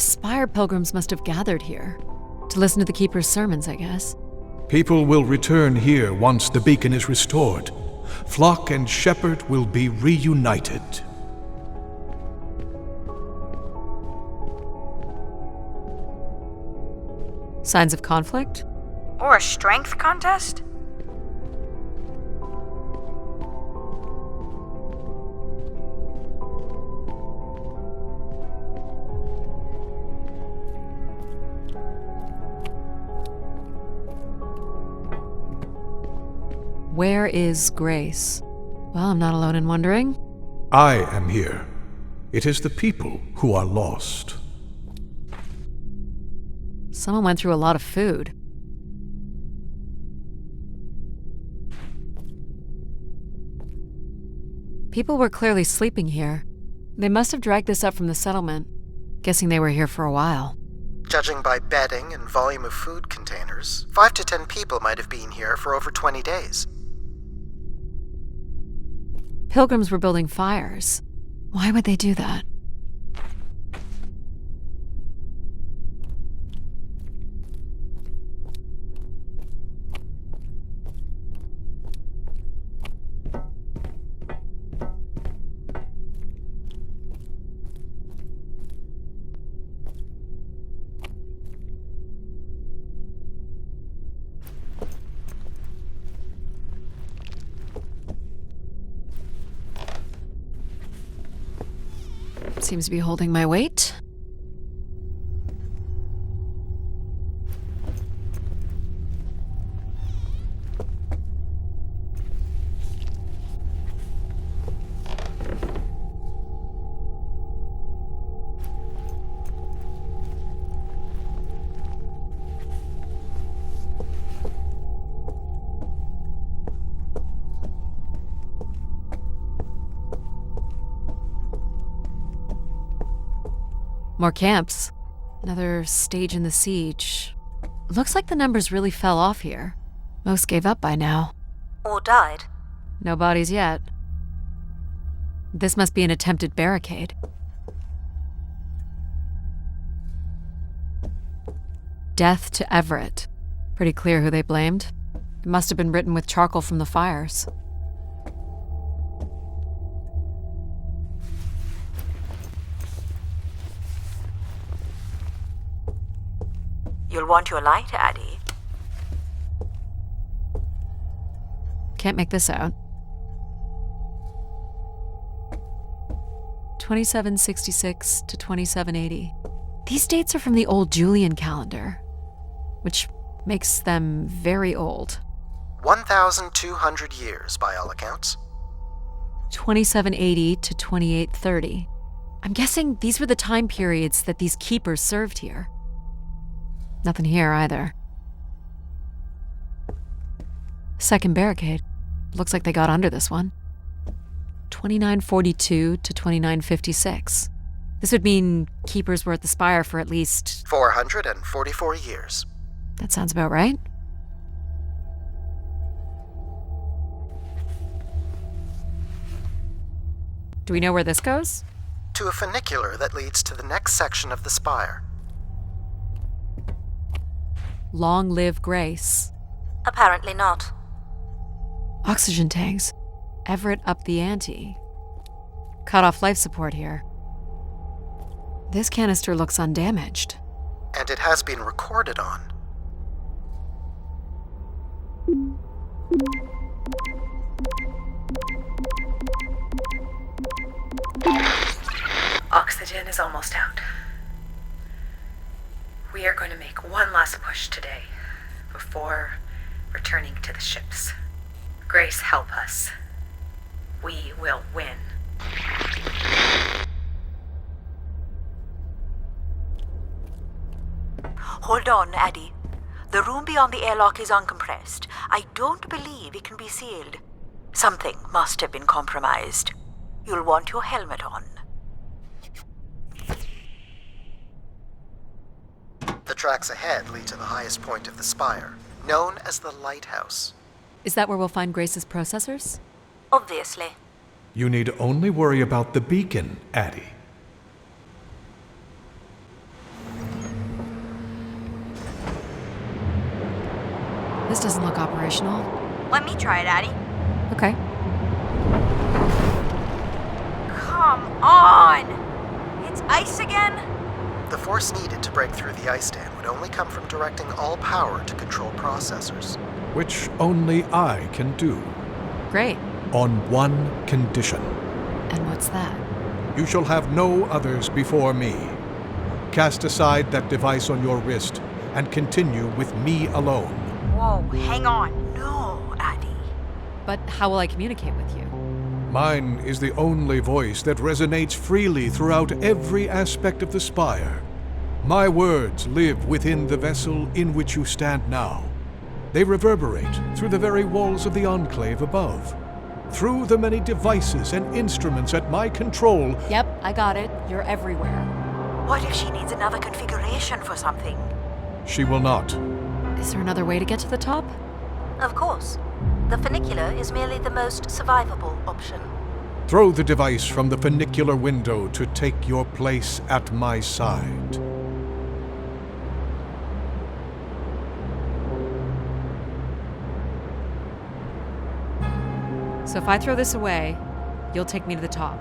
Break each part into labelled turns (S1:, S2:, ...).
S1: The Spire pilgrims must have gathered here. To listen to the Keeper's sermons, I guess.
S2: People will return here once the beacon is restored. Flock and shepherd will be reunited.
S1: Signs of conflict?
S3: Or a strength contest?
S1: Where is Grace? Well, I'm not alone in wondering.
S2: I am here. It is the people who are lost.
S1: Someone went through a lot of food. People were clearly sleeping here. They must have dragged this up from the settlement. Guessing they were here for a while.
S4: Judging by bedding and volume of food containers, 5 to 10 people might have been here for over 20 days.
S1: Pilgrims were building fires. Why would they do that? Seems to be holding my weight. More camps. Another stage in the siege. Looks like the numbers really fell off here. Most gave up by now.
S3: Or died.
S1: No bodies yet. This must be an attempted barricade. Death to Everett. Pretty clear who they blamed. It must have been written with charcoal from the fires.
S3: You'll want your light, Addie.
S1: Can't make this out. 2766 to 2780. These dates are from the old Julian calendar, which makes them very old.
S4: 1,200 years, by all accounts.
S1: 2780 to 2830. I'm guessing these were the time periods that these keepers served here. Nothing here either. Second barricade. Looks like they got under this one. 2942 to 2956. This would mean keepers were at the Spire for at least
S4: 444 years.
S1: That sounds about right. Do we know where this goes?
S4: To a funicular that leads to the next section of the spire.
S1: Long live Grace.
S3: Apparently not.
S1: Oxygen tanks. Everett upped the ante. Cut off life support here. This canister looks undamaged.
S4: And it has been recorded on.
S5: Oxygen is almost out. We are going to make one last push today before returning to the ships. Grace, help us. We will win.
S3: Hold on, Addie. The room beyond the airlock is uncompressed. I don't believe it can be sealed. Something must have been compromised. You'll want your helmet on.
S4: The tracks ahead lead to the highest point of the spire, known as the lighthouse.
S1: Is that where we'll find Grace's processors?
S3: Obviously.
S2: You need only worry about the beacon, Addie.
S1: This doesn't look operational.
S6: Let me try it, Addie.
S1: Okay.
S6: Come on! It's ice again?
S4: The force needed to break through the ice dam would only come from directing all power to control processors.
S2: Which only I can do,
S1: Great.
S2: on one condition.
S1: And what's that?
S2: You shall have no others before me. Cast aside that device on your wrist and continue with me alone.
S6: Whoa, hang on.
S3: No, Addie.
S1: But how will I communicate with you?
S2: Mine is the only voice that resonates freely throughout every aspect of the spire. My words live within the vessel in which you stand now. They reverberate through the very walls of the Enclave above. Through the many devices and instruments at my control,
S1: Yep, I got it. You're everywhere.
S3: What if she needs another configuration for something?
S2: she will not.
S1: Is there another way to get to the top?
S7: Of course. The funicular is merely the most survivable option.
S2: Throw the device from the funicular window to take your place at my side.
S1: So if I throw this away, you'll take me to the top.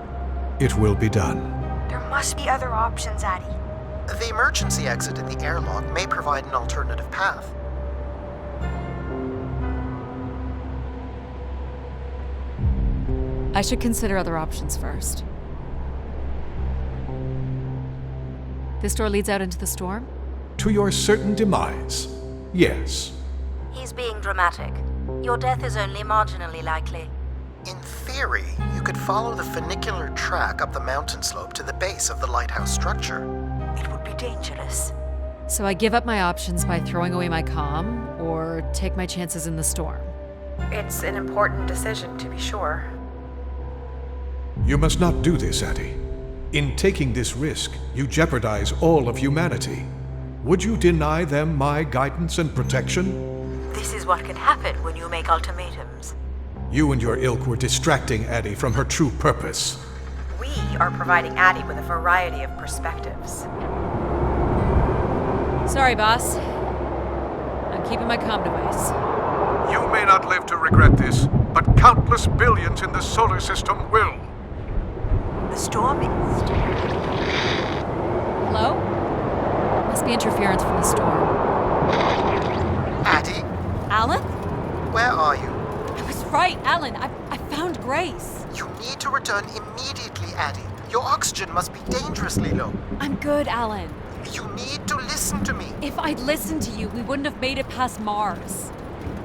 S2: It will be done.
S6: There must be other options, Addie.
S4: The emergency exit in the airlock may provide an alternative path.
S1: I should consider other options first. This door leads out into the storm?
S2: To your certain demise, yes.
S7: He's being dramatic. Your death is only marginally likely.
S4: In theory, you could follow the funicular track up the mountain slope to the base of the lighthouse structure.
S3: It would be dangerous.
S1: So I give up my options by throwing away my comm, or take my chances in the storm.
S5: It's an important decision, to be sure.
S2: You must not do this, Addie. In taking this risk, you jeopardize all of humanity. Would you deny them my guidance and protection?
S3: This is what can happen when you make ultimatums.
S2: You and your ilk were distracting Addie from her true purpose.
S5: We are providing Addie with a variety of perspectives.
S1: Sorry, boss. I'm keeping my comm device.
S2: You may not live to regret this, but countless billions in the solar system will.
S3: The storm is...
S1: Hello? Must be interference from the storm.
S4: Addie,
S1: Alan?
S4: where are you?
S1: I was right, Alan. I found Grace.
S4: You need to return immediately, Addie. Your oxygen must be dangerously low.
S1: I'm good, Alan.
S4: You need to listen to me.
S1: If I'd listened to you, we wouldn't have made it past Mars.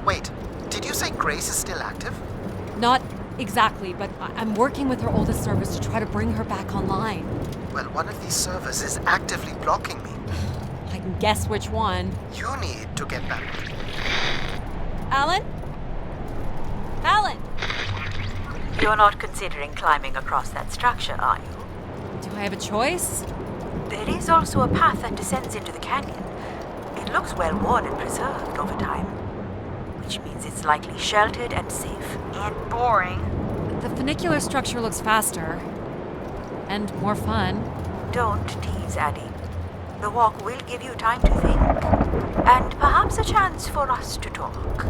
S4: Wait, did you say Grace is still active?
S1: Not exactly, but I'm working with her oldest service to try to bring her back online.
S4: Well, one of these servers is actively blocking me.
S1: I can guess which one.
S4: You need to get back.
S1: Alan? Alan!
S3: You're not considering climbing across that structure, are you?
S1: Do I have a choice?
S3: There is also a path that descends into the canyon. It looks well worn and preserved over time, which means it's likely sheltered and safe.
S6: And boring.
S1: The funicular structure looks faster. And more fun.
S3: Don't tease, Addie. The walk will give you time to think, and perhaps a chance for us to talk.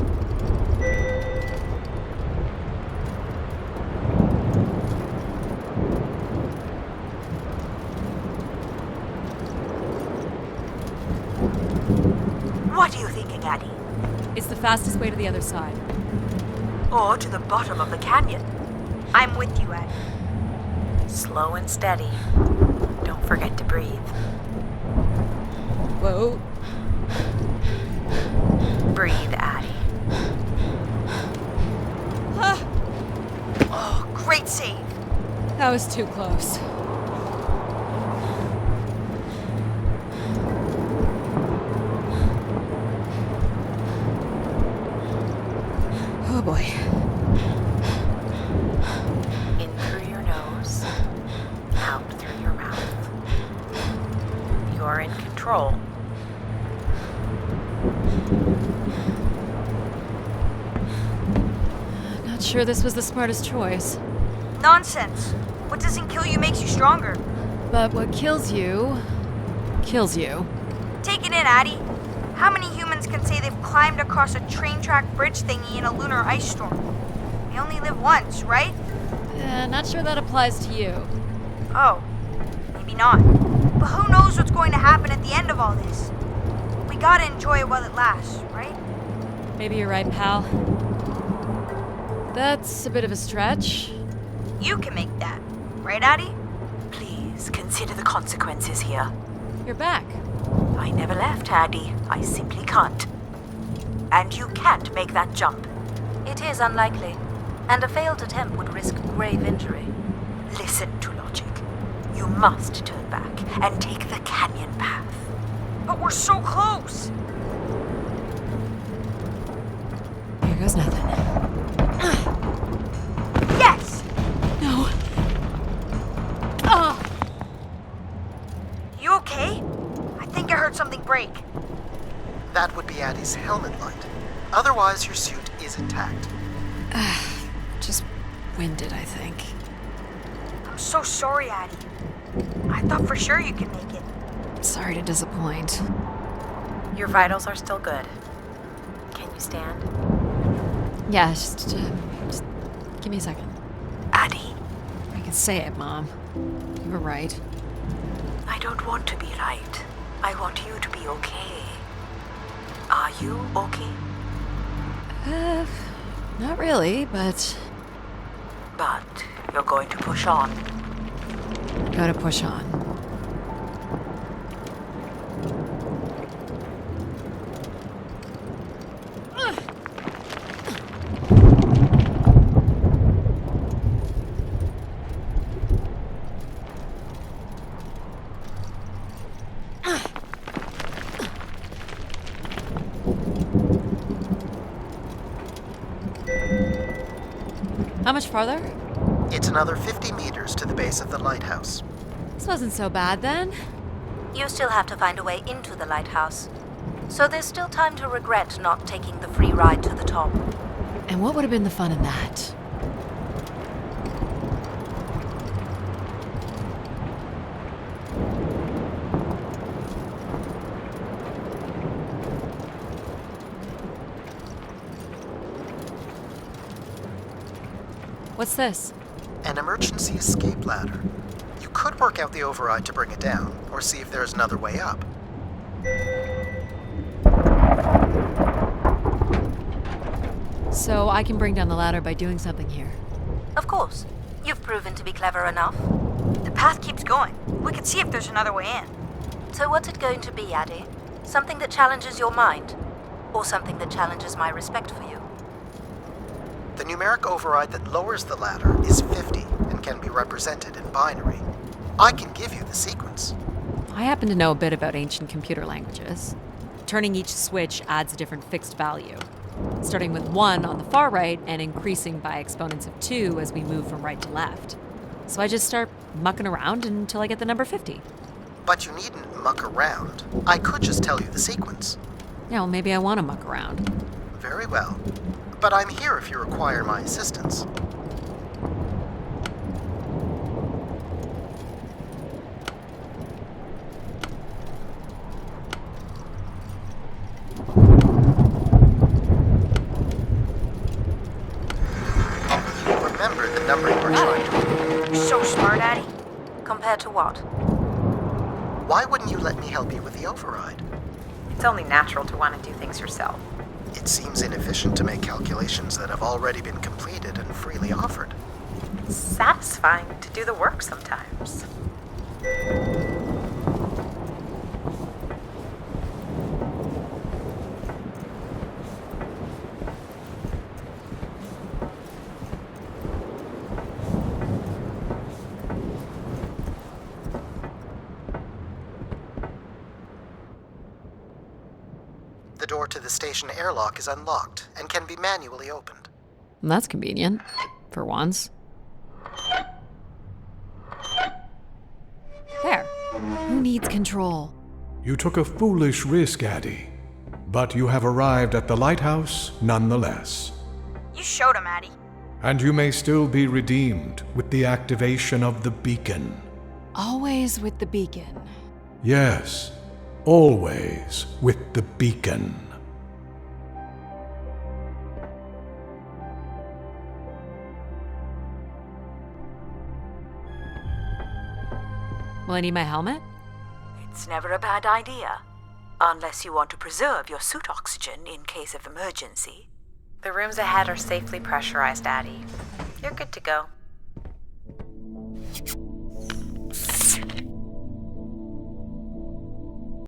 S3: What are you thinking, Addie?
S1: It's the fastest way to the other side.
S3: Or to the bottom of the canyon?
S6: I'm with you, Addie.
S5: Slow and steady. Don't forget to breathe.
S1: Whoa.
S5: Breathe, Addie.
S6: Oh, great save.
S1: That was too close. Oh boy.
S5: In through your nose, out through your mouth. You're in control.
S1: Not sure this was the smartest choice.
S6: Nonsense. What doesn't kill you makes you stronger.
S1: But what kills you, kills you.
S6: Take it in, Addie. How many humans can say they've climbed across a train track bridge thingy in a lunar ice storm? We only live once, right?
S1: Not sure that applies to you.
S6: Oh, maybe not. But who knows what's going to happen at the end of all this? We gotta enjoy it while it lasts, right?
S1: Maybe you're right, pal. That's a bit of a stretch.
S6: You can make that, right, Addie?
S3: Please consider the consequences here.
S1: You're back.
S3: I never left, Addie. I simply can't. And you can't make that jump.
S7: It is unlikely, and a failed attempt would risk grave injury.
S3: Listen to logic. You must turn back and take the canyon path.
S6: But we're so close!
S1: Here goes nothing.
S6: Yes!
S1: No. Oh!
S6: You okay? I think I heard something break.
S4: That would be Addie's helmet light. Otherwise, your suit is intact.
S1: Just winded, I think.
S6: I'm so sorry, Addie. I thought for sure you could make it.
S1: Sorry to disappoint.
S5: Your vitals are still good. Can you stand?
S1: Yeah, just give me a second.
S3: Addie,
S1: I can say it, Mom. You were right.
S3: I don't want to be right. I want you to be okay. Are you okay?
S1: Not really, but
S3: But you're going to push on.
S1: gotta push on. How much farther?
S4: It's another 50 meters to the base of the lighthouse.
S1: This wasn't so bad then.
S7: You still have to find a way into the lighthouse. So there's still time to regret not taking the free ride to the top.
S1: And what would have been the fun in that? What's this?
S4: An emergency escape ladder. You could work out the override to bring it down, or see if there's another way up.
S1: So I can bring down the ladder by doing something here.
S7: Of course. You've proven to be clever enough.
S6: The path keeps going. We can see if there's another way in.
S7: So what's it going to be, Addie? Something that challenges your mind? Or something that challenges my respect for you?
S4: The numeric override that lowers the ladder is 50 and can be represented in binary. I can give you the sequence.
S1: I happen to know a bit about ancient computer languages. Turning each switch adds a different fixed value, starting with 1 on the far right and increasing by exponents of 2 as we move from right to left. So I just start mucking around until I get the number 50.
S4: But you needn't muck around. I could just tell you the sequence.
S1: Yeah, well, maybe I want to muck around.
S4: Very well. But I'm here if you require my assistance. Remember the number you were trying to...
S6: You're so smart, Addie.
S7: Compared to what?
S4: Why wouldn't you let me help you with the override?
S5: It's only natural to want to do things yourself.
S4: It seems inefficient to make calculations that have already been completed and freely offered.
S5: It's satisfying to do the work sometimes.
S4: The door to the station airlock is unlocked and can be manually opened.
S1: That's convenient. For once. There. Who needs control?
S2: You took a foolish risk, Addie. But you have arrived at the lighthouse nonetheless.
S6: You showed him, Addie.
S2: And you may still be redeemed with the activation of the beacon.
S1: Always with the beacon.
S2: Yes, always with the beacon.
S1: Will I need my helmet?
S3: It's never a bad idea. Unless you want to preserve your suit oxygen in case of emergency.
S5: The rooms ahead are safely pressurized, Addie. You're good to go.